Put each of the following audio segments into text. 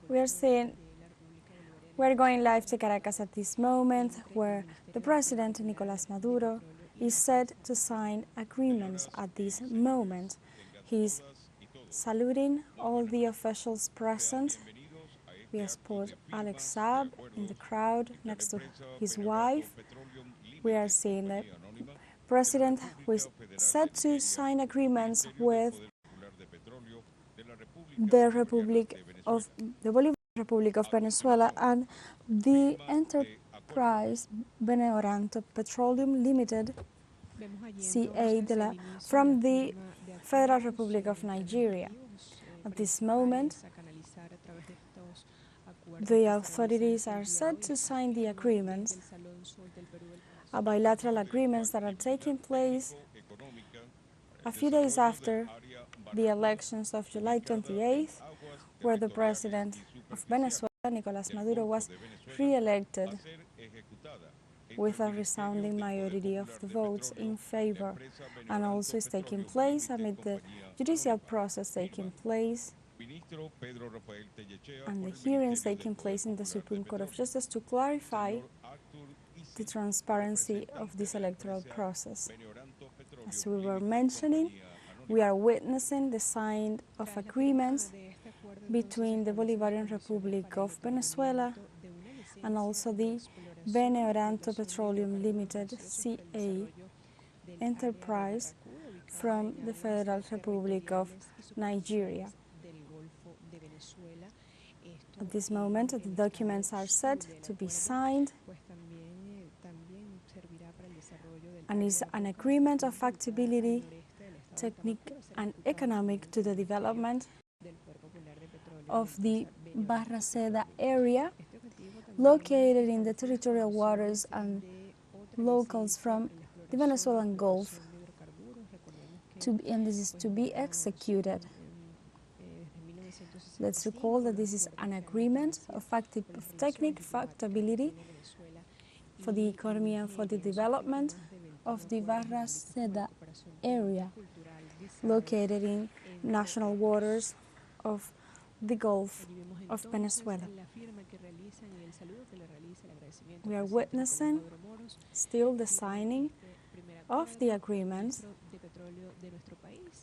We are going live to Caracas at this moment, where the President Nicolás Maduro is set to sign agreements at this moment. He's saluting all the officials present. We spot Alex Saab in the crowd next to his wife. We are seeing the President who is set to sign agreements with the Bolivarian Republic of Venezuela and the enterprise Veneoranto Petroleum Limited CA from the Federal Republic of Nigeria. At this moment, the authorities are set to sign the agreements, bilateral agreements that are taking place a few days after the elections of July 28th, where the President of Venezuela, Nicolás Maduro, was re-elected with a resounding majority of the votes in favor, and also is taking place amid the judicial process taking place and the hearings taking place in the Supreme Court of Justice to clarify the transparency of this electoral process. As we were mentioning, we are witnessing the signing of agreements between the Bolivarian Republic of Venezuela and also the Veneoranto Petroleum Limited CA enterprise from the Federal Republic of Nigeria. At this moment, the documents are set to be signed, and is an agreement of factibility, technique and economic to the development of the Barra Seda area, located in the territorial waters and locals from the Venezuelan Gulf, and this is to be executed. Let's recall that this is an agreement of technique, factibility for the economy and for the development of the Barra Seda area, located in national waters of the Gulf of Venezuela. We are witnessing still the signing of the agreements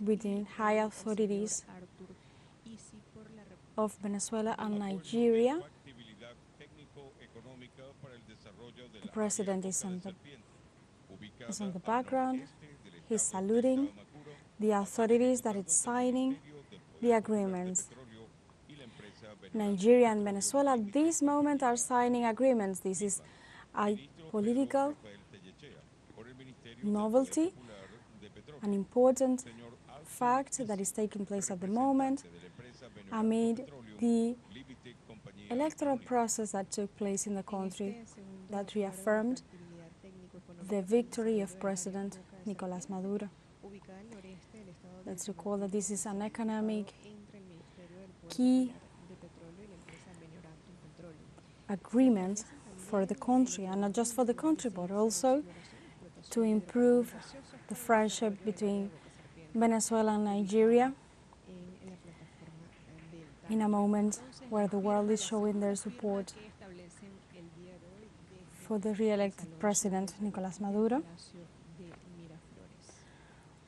between high authorities of Venezuela and Nigeria. The President is on the background. He's saluting the authorities that it's signing the agreements. Nigeria and Venezuela at this moment are signing agreements. This is a political novelty, an important fact that is taking place at the moment amid the electoral process that took place in the country that reaffirmed the victory of President Nicolás Maduro. Let's recall that this is an economic key agreement for the country, and not just for the country, but also to improve the friendship between Venezuela and Nigeria in a moment where the world is showing their support for the re-elected President Nicolás Maduro.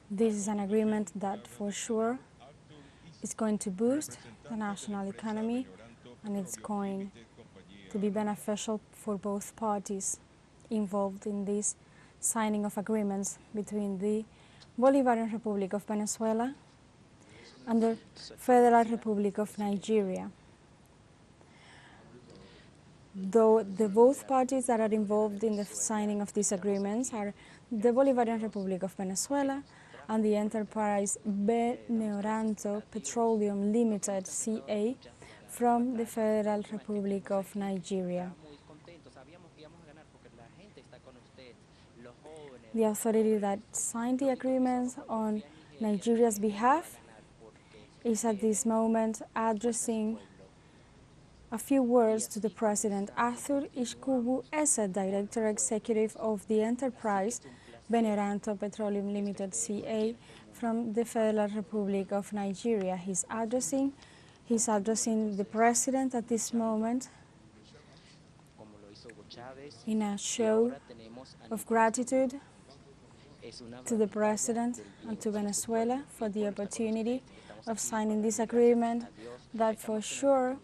This is an agreement that for sure is going to boost the national economy, and it's going to be beneficial for both parties involved in this signing of agreements between the Bolivarian Republic of Venezuela and the Federal Republic of Nigeria. Though both parties that are involved in the signing of these agreements are the Bolivarian Republic of Venezuela and the enterprise Veneoranto Petroleum Limited CA from the Federal Republic of Nigeria. The authority that signed the agreements on Nigeria's behalf is at this moment addressing a few words to the President. Arthur Ishkubu Eze, Director Executive of the enterprise Veneoranto Petroleum Limited CA from the Federal Republic of Nigeria. He's addressing He's addressing the president at this moment in a show of gratitude to the president and to Venezuela for the opportunity of signing this agreement that for sure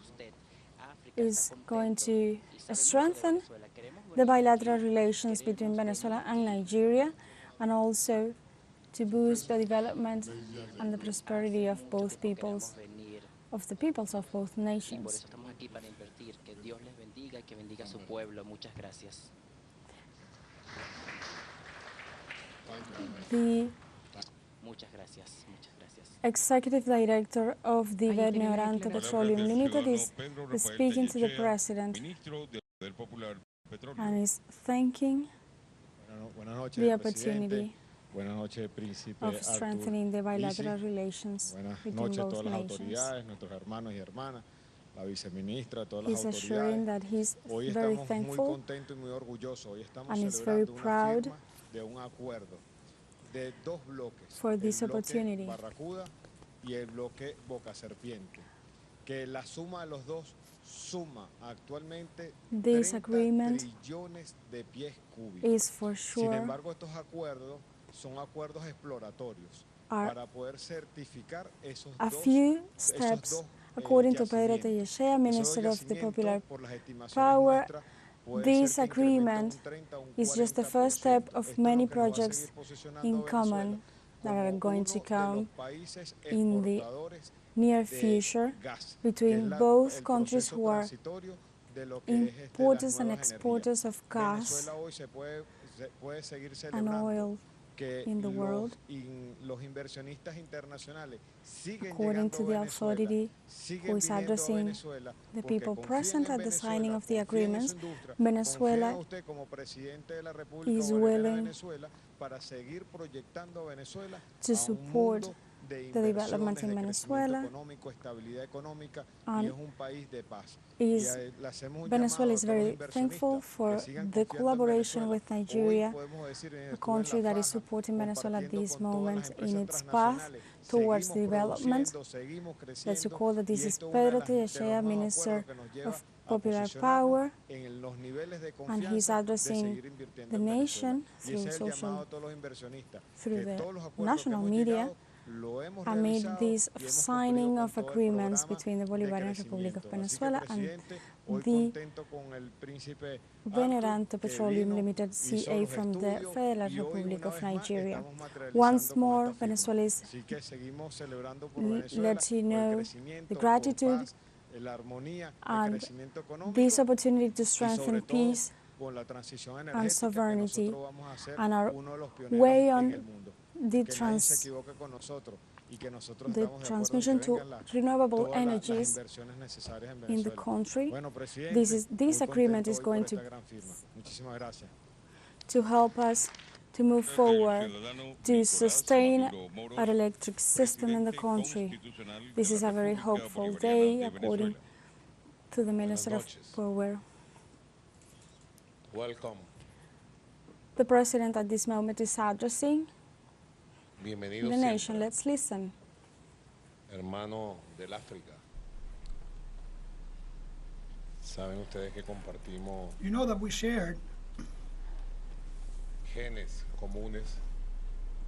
is going to strengthen the bilateral relations between Venezuela and Nigeria, and also to boost the development and the prosperity of both peoples, of the peoples of both nations. The Executive Director of the Veneoranto Petroleum Limited is speaking to the President and is thanking the opportunity of strengthening the bilateral relations between both nations. He's assuring that he's very thankful and is very proud for this opportunity. This agreement is for sure a few steps, according to Pedro Tellechea, Minister of the Popular Power. This agreement is just the first step of many projects in common that are going to come in the near future between both countries who are importers and exporters of gas and oil in the world. According to the authority who is addressing the people present at the signing of the agreements, Venezuela is willing to support the development in Venezuela, and Venezuela is very thankful for the collaboration with Nigeria, a country that is supporting Venezuela at this moment in its path towards development. Let's recall that this is Pedro Tellechea, Minister of Popular Power, and he's addressing the nation through the national media amid this signing of agreements between the Bolivarian Republic of Venezuela and the Veneoranto Petroleum Limited CA from the Federal Republic of Nigeria. Once more, Venezuela is lets you know the gratitude and this opportunity to strengthen peace and sovereignty, and our way on the transmission to renewable energies in the country. This agreement is going to help us to move forward, to sustain our electric system in the country. This is a very hopeful day, according to the Minister of Power. Welcome. The President at this moment is addressing the nation. Let's listen. Hermano del África. Saben ustedes que compartimos. You know that we shared genes comunes.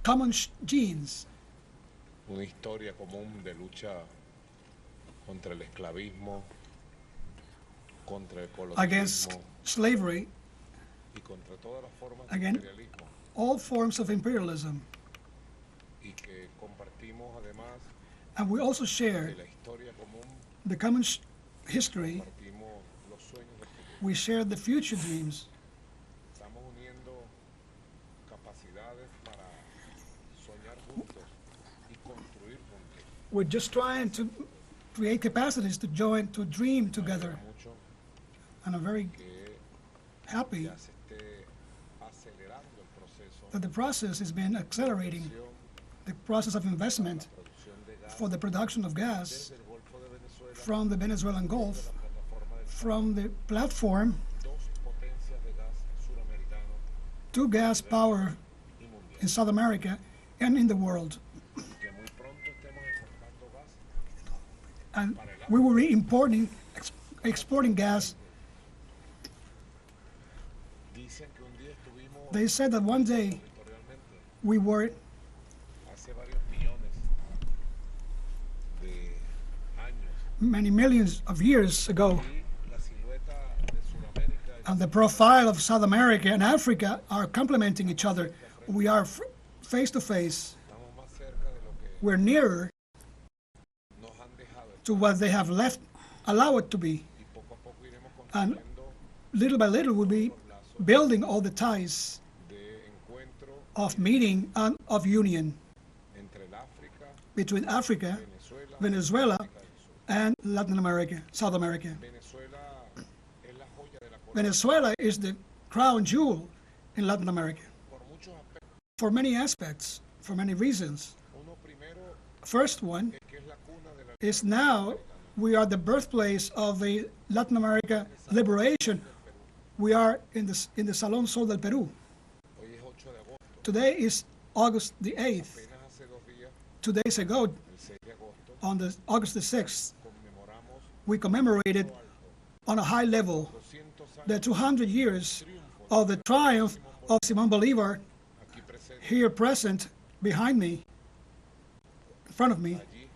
Common genes. Una historia común de lucha contra el esclavismo, contra el colonialismo, against slavery, y contra todas las formas de against imperialismo. all forms of imperialism. Y que compartimos además and we also share de la historia común, the common history. compartimos los sueños del futuro. We share the future dreams. Estamos uniendo capacidades para soñar juntos y construir juntos. We're just trying to create capacities to join, to dream together. Mucho And I'm very que happy ya se esté acelerando el proceso that the process has been accelerating, the process of investment for the production of gas del Golfo de Venezuela, from the Venezuelan Gulf, la plataforma del from the platform dos potencias de gas suramericano to gas power y mundial. in South America and in the world. Que muy pronto estemos exportando gas And para el we will be exporting gas. Dicen que un día estuvimos They said that one day territorialmente we were hace varios millones de años many millions of years ago, y la silueta de Sudamérica y and the profile of South America and Africa are complementing each other. We are face to face. estamos más cerca de lo que We're nearer nos han dejado to what they have left, allow it to be. y poco a poco iremos And construyendo little by little, we'll be building all the ties de encuentro of meeting and of union entre el África, between Africa, Venezuela, Venezuela, América del Sur. and Latin America, South America. Venezuela es la joya de la corona Venezuela is the crown jewel in Latin America por muchos aspectos. for many aspects, for many reasons. Uno primero First one es que es la cuna de la is now we are the birthplace of the Latin America liberation. We are in the Salón Sol del Perú. hoy es 8 de agosto. Today is August the 8th. Apenas hace 2 días, 2 days ago, el 6 de agosto, on the August the 6th, conmemoramos we commemorated on a high level 200 años the 200 years of the triumph of Simón Bolívar, aquí presente here present behind me, in front of me, allí,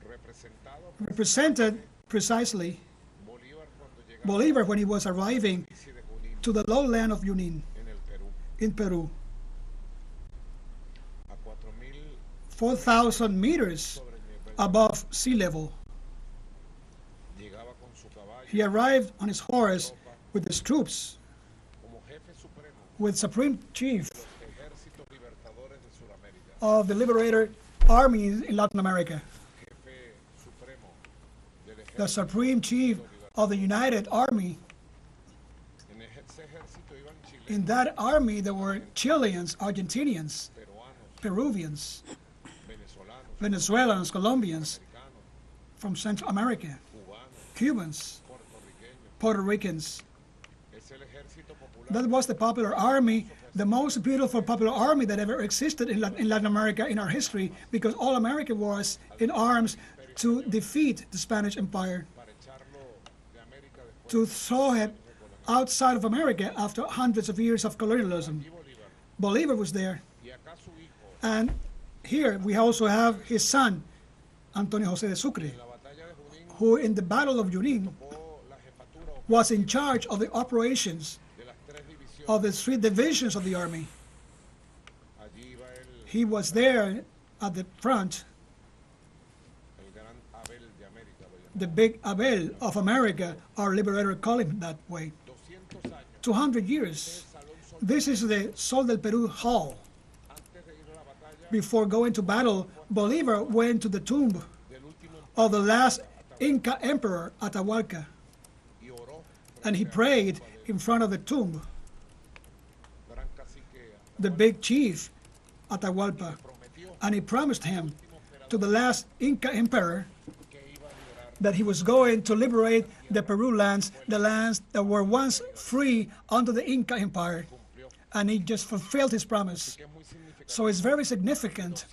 representado represented precisely Bolívar cuando llegaba Bolívar when he was arriving a de Junín to the lowland of Junín en el Perú in Peru, a 4.000 4,000 meters sobre el nivel. above sea level. Llegaba con su caballo He arrived on his horse with his troops, como jefe supremo with supreme chief de los ejércitos libertadores de Sudamérica, of the liberator army in Latin America, jefe supremo del the ejército. supreme chief of the United Army. En ese ejército iban chilenos, In that army, there were Chileans, Argentinians, peruanos, Peruvians, venezolanos, Venezuelans, Colombians, americanos, from Central America, cubanos, Cubans, puertorriqueños. Puerto Ricans. Es el ejército popular That was the popular army, the most beautiful popular army that ever existed in Latin America in our history, because all America was in arms to defeat the Spanish Empire, para echarlo de América después to throw it outside of America after hundreds of years of colonialism. de Bolívar. Bolivar was there. Y acá su hijo, And here we also have his son, Antonio José de Sucre, en la batalla de Junín, who in the Battle of Junín tomó la jefatura was in charge of the operations de las 3 divisiones. of the 3 divisions of the army. Allí iba He was there at the front, el gran Abel de América, lo llamó. the big Abel of America, our liberator called him that way. 200 años. 200 years. Salón Sol, This is the Sol del Perú Hall. antes de ir a la batalla Before going to battle, Bolivar went to the tomb del último of the last Inca emperor, Atahualpa, y oró, and he prayed in front of the tomb, gran cacique, the big chief, Atahualpa, prometió and he promised him to the last Inca emperor que iba a liberar that he was going to liberate the Peru lands, the lands that were once free under the Inca Empire, and he just fulfilled his promise. que es muy significativo. So it's very significant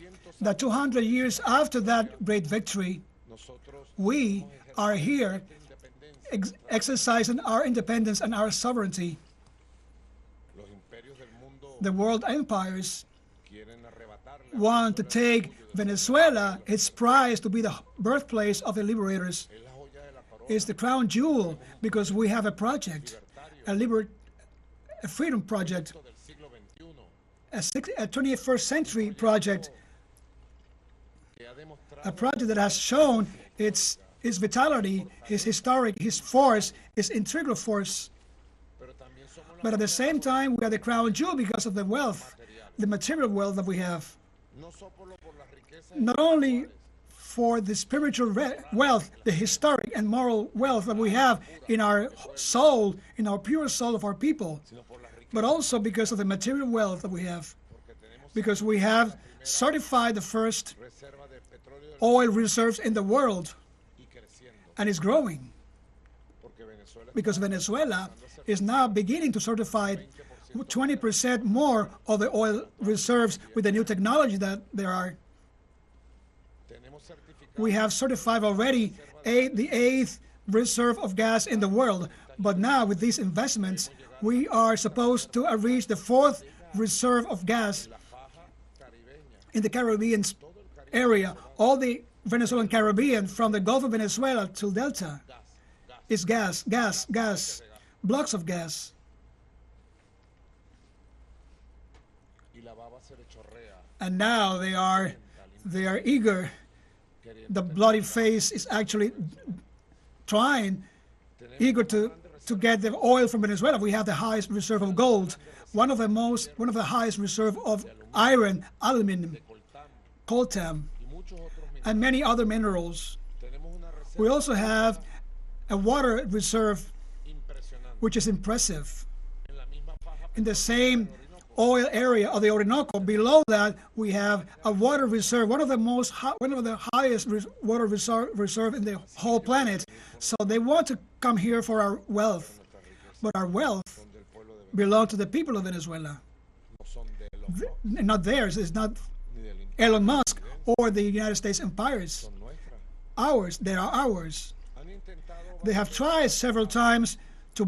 that 200 years after that great victory, Nosotros we are here independencia, exercising our independence and our sovereignty. los imperios del mundo The world empires quieren arrebatarle a want to Venezuela take Venezuela its prize to be the birthplace of the liberators. es la joya de la corona, It's the crown jewel because we have a project, a freedom project, del siglo XXI, a 21st century project, que ha demostrado a project that has shown its vitality, his historic, his force, his integral force. pero también somos la But at the same time, we are the crown jewel because of the wealth, the material wealth that we have. no solo por las riquezas Not only for the spiritual wealth, the historic and moral wealth that we have in our soul, in our pure soul of our people, sino por las riquezas but also because of the material wealth that we have. porque tenemos Because we have certified the first reserva de petróleo oil reserves in the world, y creciendo, and it's growing. porque Venezuela Because Venezuela is now beginning to certify 20% more of the oil reserves with the new technology that there are. tenemos certificado We have certified already the 8th reserve of gas in the world. But now with these investments, we are supposed to reach the 4th reserve of gas in the Caribbean area. All the Venezuelan Caribbean, from the Gulf of Venezuela to Delta, is gas, blocks of gas. And now they are eager. The bloody face is actually eager to get the oil from Venezuela. We have the highest reserve of gold, one of the highest reserve of iron, aluminum, coltan, and many other minerals. We also have a water reserve which is impressive. In the same oil area of the Orinoco, below that we have a water reserve, one of the highest water reserve in the whole planet. So they want to come here for our wealth, but our wealth belongs to the people of Venezuela, not theirs. It's not Elon Musk or the United States empires. Ours, they are ours. They have tried several times to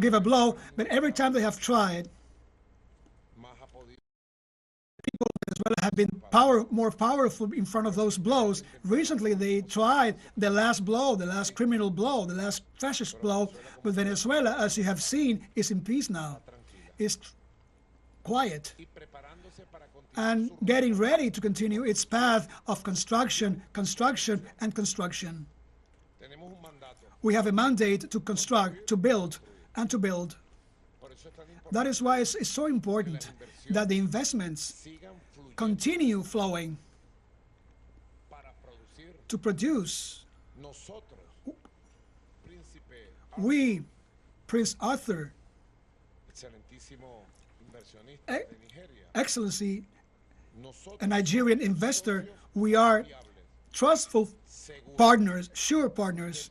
give a blow, but every time they have tried, people of Venezuela have been more powerful in front of those blows. Recently, they tried the last blow, the last criminal blow, the last fascist blow, but Venezuela, as you have seen, is in peace now. It's quiet and getting ready to continue its path of construction. We have a mandate to construct, to build, and to build. That is why it's so important that the investments continue flowing to produce. We, Prince Arthur, Excellency, a Nigerian investor, we are trustful partners, sure partners.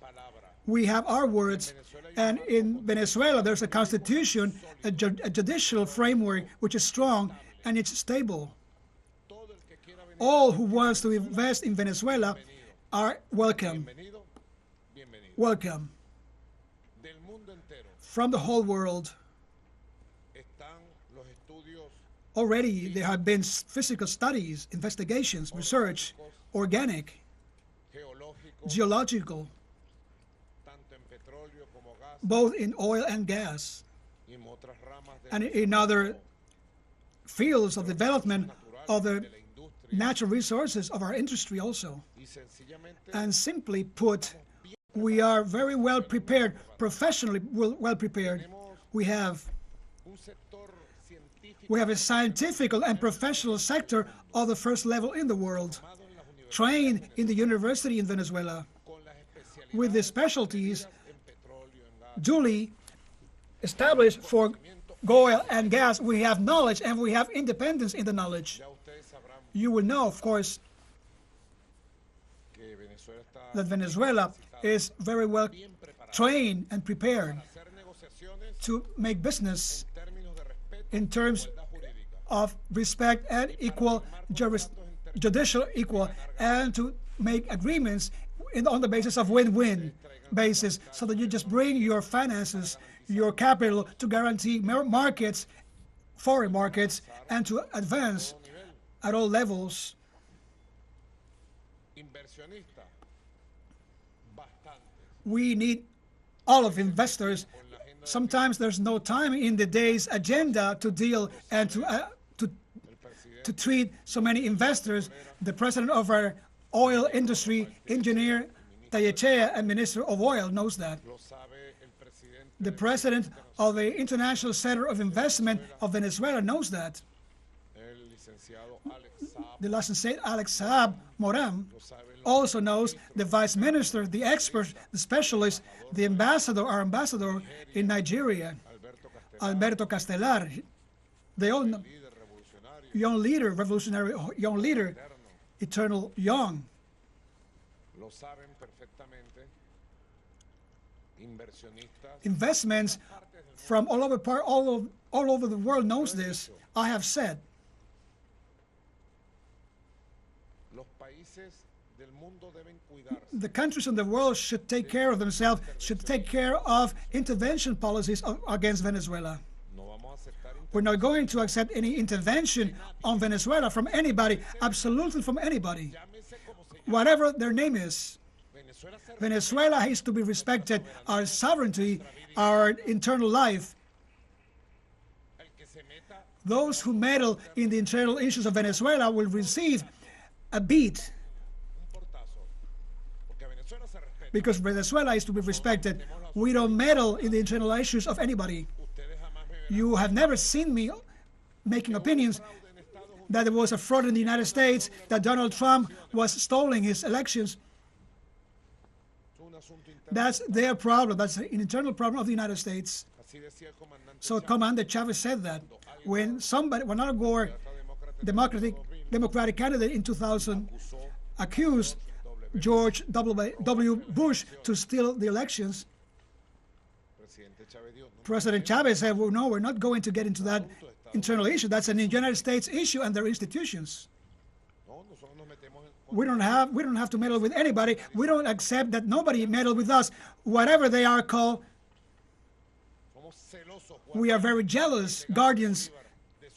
We have our words, and in Venezuela there's a constitution, a judicial framework which is strong and it's stable. All who wants to invest in Venezuela are welcome. Welcome. From the whole world. Already there have been physical studies, investigations, research, organic, geological, both in oil and gas, and in other fields of development of the natural resources of our industry also. And simply put, we are very well prepared, professionally well prepared. We have a scientific and professional sector of the first level in the world, trained in the university in Venezuela, with the specialties duly established for oil and gas. We have knowledge and we have independence in the knowledge. You will know, of course, that Venezuela is very well trained and prepared to make business in terms of respect and judicial equal, and to make agreements on the basis of win-win basis, so that you just bring your finances, your capital to guarantee markets, foreign markets, and to advance at all levels. We need all of investors. Sometimes there's no time in the day's agenda to deal and to treat so many investors. The president of our oil industry, Engineer Tayechea, and Minister of Oil, knows that. The president of the International Center of Investment of Venezuela knows that. The licensed Alex Saab Moran also knows. The vice minister, the expert, the specialist, the ambassador, our ambassador in Nigeria, Alberto Castelar, the young leader, revolutionary young leader, eternal young. Investments from all over the world knows this. I have said The countries in the world should take care of themselves, should take care of intervention policies against Venezuela. We're not going to accept any intervention on Venezuela from anybody, absolutely from anybody, whatever their name is. Venezuela is to be respected, our sovereignty, our internal life. Those who meddle in the internal issues of Venezuela will receive a beat, because Venezuela is to be respected. We don't meddle in the internal issues of anybody. You have never seen me making opinions that there was a fraud in the United States, that Donald Trump was stealing his elections. That's their problem. That's an internal problem of the United States. So Commander Chavez said that when Al Gore, Democratic candidate in 2000, accused George W. Bush to steal the elections, President Chavez said, well, no, we're not going to get into that internal issue. That's an United States issue and their institutions. We don't have to meddle with anybody. We don't accept that nobody meddle with us, whatever they are called. We are very jealous guardians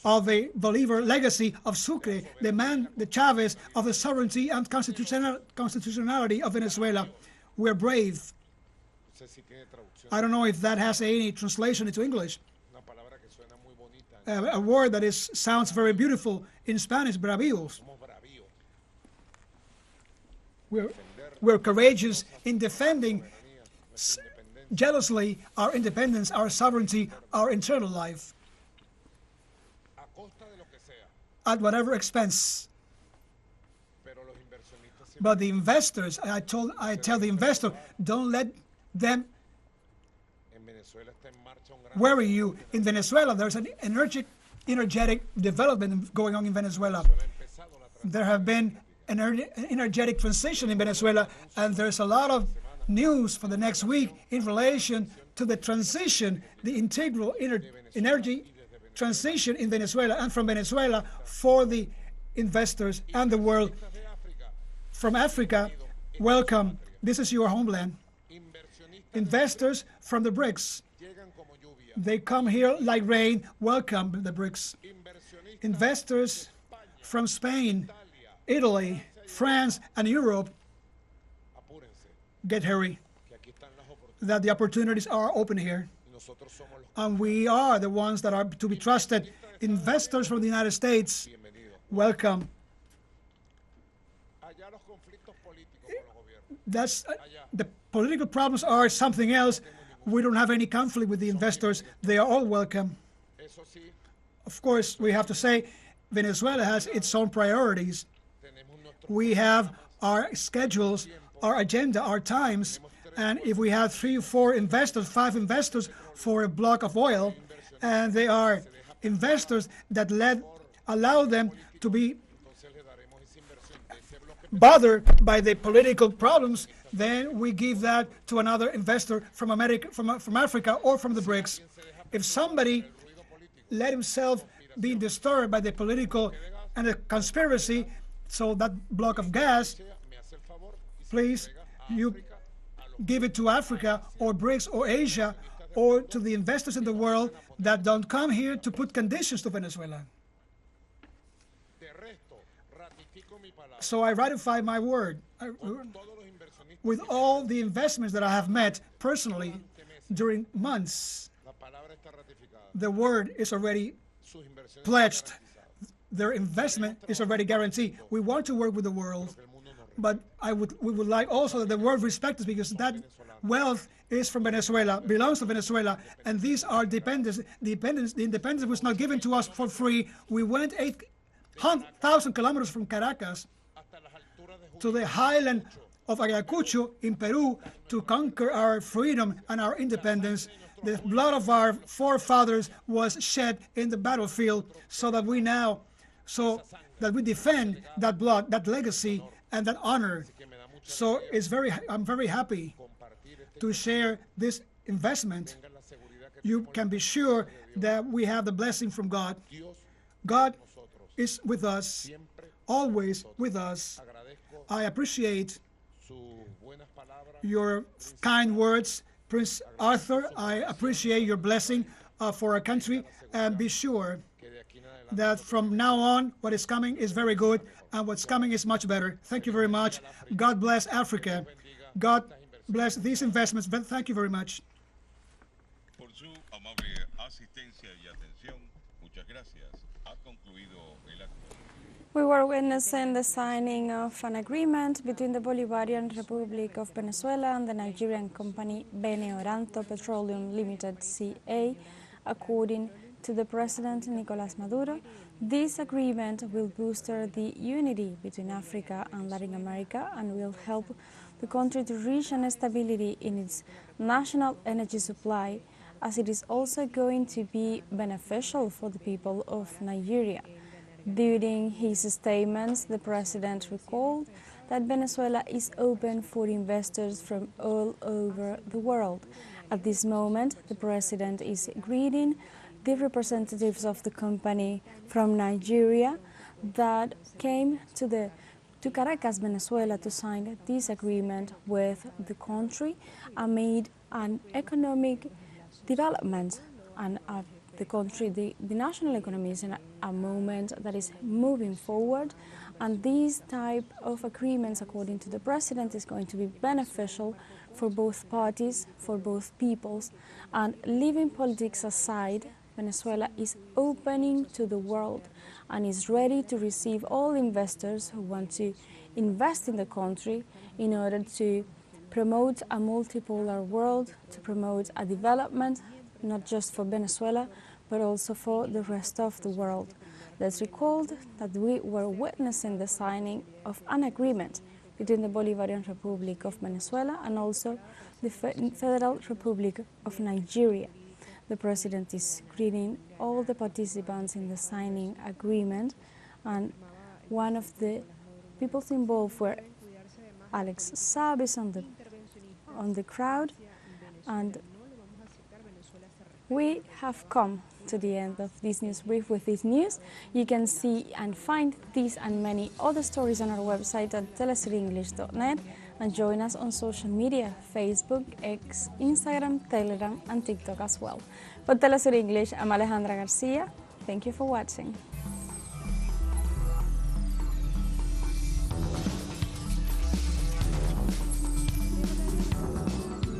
of the Bolivar legacy of Sucre, the Chavez of the sovereignty and constitutionality of Venezuela. We're brave. I don't know if that has any translation into English. A word that sounds very beautiful in Spanish, bravíos. We're courageous in defending jealously our independence, our sovereignty, our internal life, at whatever expense. But the investors, I tell the investor, don't let them worry you. In Venezuela, there's an energetic development going on in Venezuela. There have been an energetic transition in Venezuela, and there's a lot of news for the next week in relation to the transition, the integral energy transition in Venezuela and from Venezuela for the investors and the world. From Africa, welcome. This is your homeland. Investors from the BRICS, they come here like rain. Welcome the BRICS. Investors from Spain, Italy, France, and Europe, get hurry, that the opportunities are open here. And we are the ones that are to be trusted. Investors from the United States, welcome. The political problems are something else. We don't have any conflict with the investors. They are all welcome. Of course, we have to say Venezuela has its own priorities. We have our schedules, our agenda, our times, and if we have 3 or 4 investors, 5 investors for a block of oil, and they are investors that allow them to be bothered by the political problems, then we give that to another investor from Africa or from the BRICS. If somebody let himself be disturbed by the political and the conspiracy, so that block of gas, please, you give it to Africa or BRICS or Asia or to the investors in the world that don't come here to put conditions to Venezuela. So I ratify my word with all the investments that I have met personally during months. The word is already pledged. Their investment is already guaranteed. We want to work with the world, but we would like also that the world respect us, because that wealth is from Venezuela, belongs to Venezuela, and these are dependents. The independence was not given to us for free. We went 8,000 kilometers from Caracas to the highland of Ayacucho in Peru to conquer our freedom and our independence. The blood of our forefathers was shed in the battlefield so that we defend that blood, that legacy, and that honor. So I'm very happy to share this investment. You can be sure that we have the blessing from God. God is with us, always with us. I appreciate sus buenas palabras. your kind words. Prince Arthur, I appreciate your blessing for our country, and be sure Que de aquí en adelante that from now on, what is coming is very good, and what's coming is much better. Thank you very much. God bless Africa. God bless these investments. But thank you very much. Por su amable asistencia y atención, muchas gracias. Ha concluido el acto. We were witnessing the signing of an agreement between the Bolivarian Republic of Venezuela and the Nigerian company Veneoranto Petroleum Limited CA, according to the President Nicolás Maduro. This agreement will boost the unity between Africa and Latin America and will help the country to reach an stability in its national energy supply, as it is also going to be beneficial for the people of Nigeria. During his statements, the President recalled that Venezuela is open for investors from all over the world. At this moment, the President is greeting the representatives of the company from Nigeria that came to Caracas, Venezuela, to sign this agreement with the country amid an economic development, and the national economy is in a moment that is moving forward, and these type of agreements, according to the President, is going to be beneficial for both parties, for both peoples, and leaving politics aside, Venezuela is opening to the world and is ready to receive all investors who want to invest in the country in order to promote a multipolar world, to promote a development not just for Venezuela, but also for the rest of the world. Let's recall that we were witnessing the signing of an agreement between the Bolivarian Republic of Venezuela and also the Federal Republic of Nigeria. The President is greeting all the participants in the signing agreement, and one of the people involved were Alex Saab is on the crowd, and we have come to the end of this news brief with this news. You can see and find these and many other stories on our website at telesurenglish.net, and join us on social media, Facebook, X, Instagram, Telegram and TikTok as well. For TeleSUR English, I'm Alejandra Garcia. Thank you for watching.